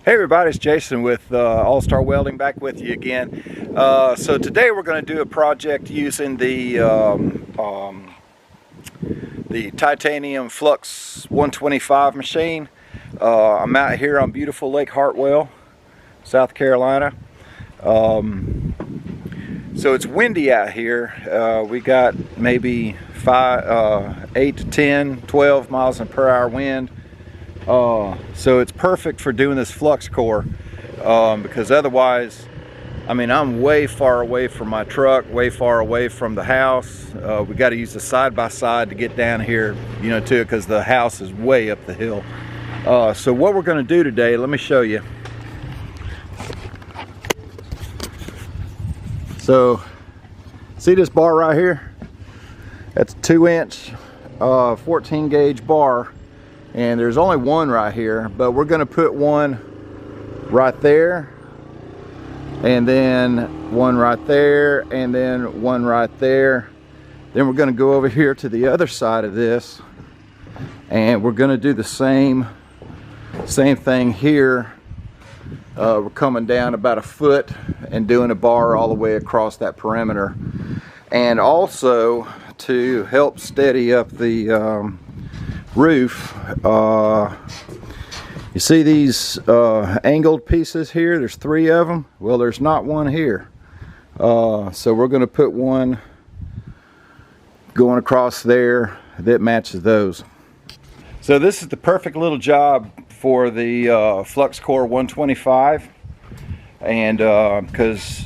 Hey everybody, it's Jason with All-Star Welding back with you again. So today we're going to do a project using the titanium Flux 125 machine. I'm out here on beautiful Lake Hartwell, South Carolina. So it's windy out here. We got maybe 8 to 10, 12 miles per hour wind. So it's perfect for doing this flux core, because otherwise, I mean, I'm way far away from my truck, way far away from the house. We got to use the side-by-side to get down here, you know, to it, because the house is way up the hill. So what we're going to do today, let me show you. So see this bar right here? That's a 2-inch 14 gauge bar. And there's only one right here, but we're going to put one right there, and then one right there, and then one right there. Then we're going to go over here to the other side of this, and we're going to do the same thing here. We're coming down about a foot and doing a bar all the way across that perimeter. And also to help steady up the roof, you see these angled pieces here? There's 3 of them. Well, there's not one here, so we're going to put one going across there that matches those. So this is the perfect little job for the Flux Core 125, and because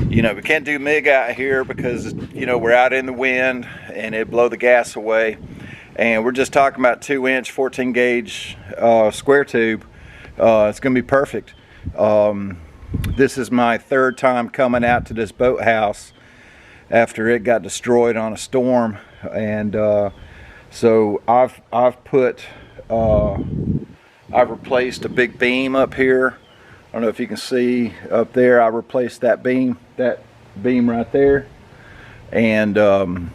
you know, we can't do MIG out here because, you know, we're out in the wind and it blow the gas away. And we're just talking about 2-inch 14 gauge square tube. It's gonna be perfect. This is my 3rd time coming out to this boathouse after it got destroyed on a storm, and so I've replaced a big beam up here. I don't know if you can see up there. I replaced that beam right there, and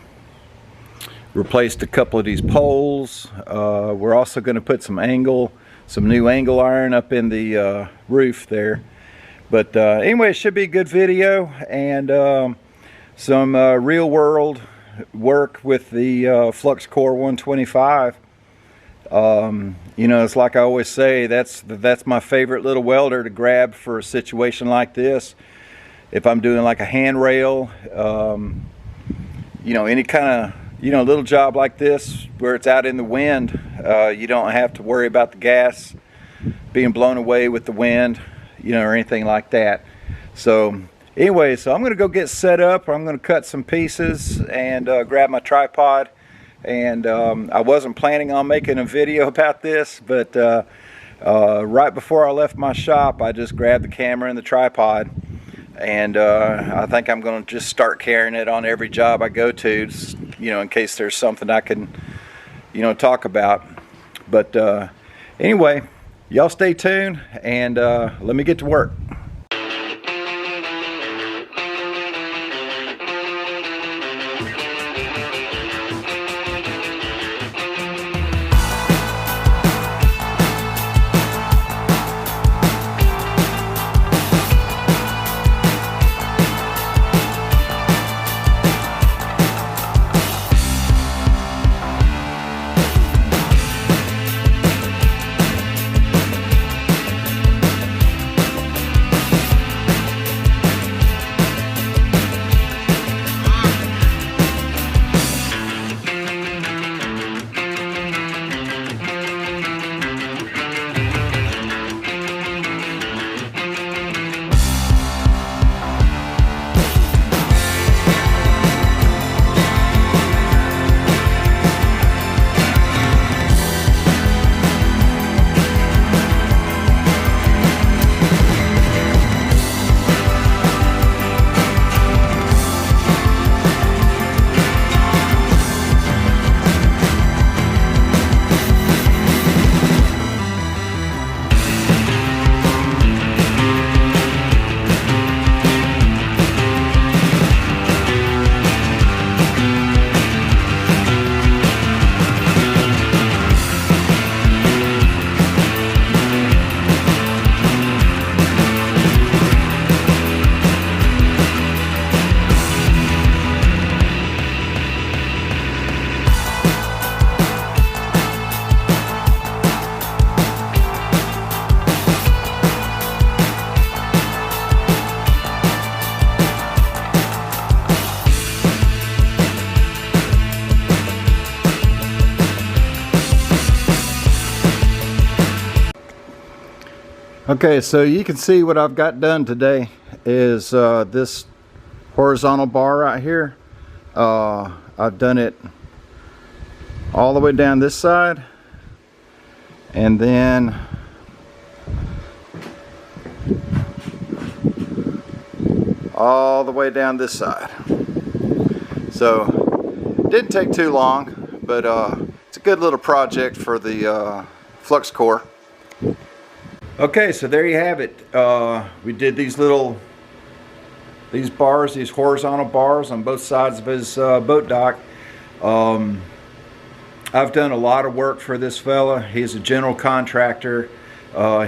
replaced a couple of these poles. We're also going to put some new angle iron up in the roof there. But anyway, it should be a good video, and some real world work with the Flux Core 125. You know, it's like I always say, that's my favorite little welder to grab for a situation like this. If I'm doing like a handrail, you know, any kind of, you know, little job like this where it's out in the wind, you don't have to worry about the gas being blown away with the wind, you know, or anything like that. So anyway, so I'm going to go get set up. I'm going to cut some pieces and grab my tripod. And I wasn't planning on making a video about this, but right before I left my shop, I just grabbed the camera and the tripod. And I think I'm going to just start carrying it on every job I go to, just, you know, in case there's something I can, you know, talk about. But anyway, y'all stay tuned, and let me get to work. Okay, so you can see what I've got done today is this horizontal bar right here. I've done it all the way down this side, and then all the way down this side. So it didn't take too long, but it's a good little project for the flux core. Okay, so there you have it. We did these bars, these horizontal bars on both sides of his boat dock. I've done a lot of work for this fella. He's a general contractor.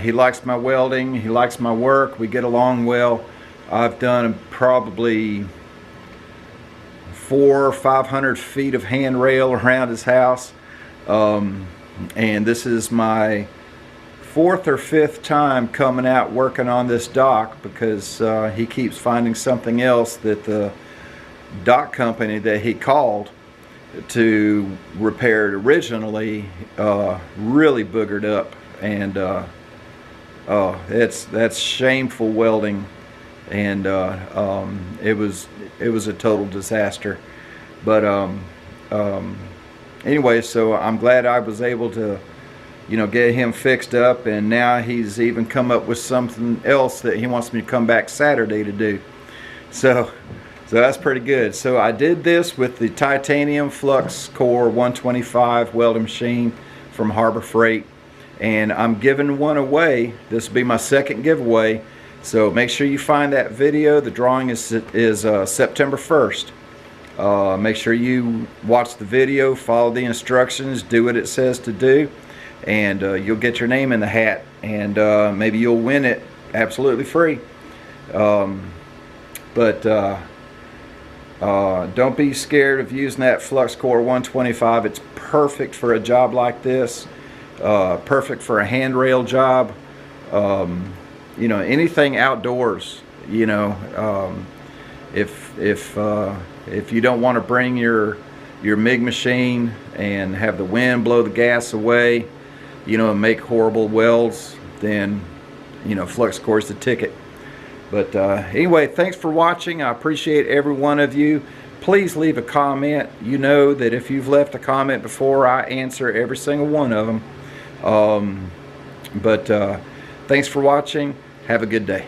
He likes my welding, he likes my work, we get along well. I've done probably 400 or 500 feet of handrail around his house, and this is my 4th or 5th time coming out working on this dock, because he keeps finding something else that the dock company that he called to repair it originally really boogered up, and that's shameful welding, and it was a total disaster. But anyway, so I'm glad I was able to, you know, get him fixed up, and now he's even come up with something else that he wants me to come back Saturday to do. So that's pretty good. So I did this with the titanium flux core 125 welding machine from Harbor Freight, and I'm giving one away. This will be my 2nd giveaway, so make sure you find that video. The drawing is September 1st. Make sure you watch the video, follow the instructions, do what it says to do, and you'll get your name in the hat, and maybe you'll win it absolutely free. Don't be scared of using that flux core 125. It's perfect for a job like this, perfect for a handrail job, you know, anything outdoors. You know, if you don't want to bring your MIG machine and have the wind blow the gas away, you know, and make horrible welds, then, you know, flux core is the ticket. But anyway, thanks for watching. I appreciate every one of you. Please leave a comment. You know that if you've left a comment before, I answer every single one of them. Thanks for watching. Have a good day.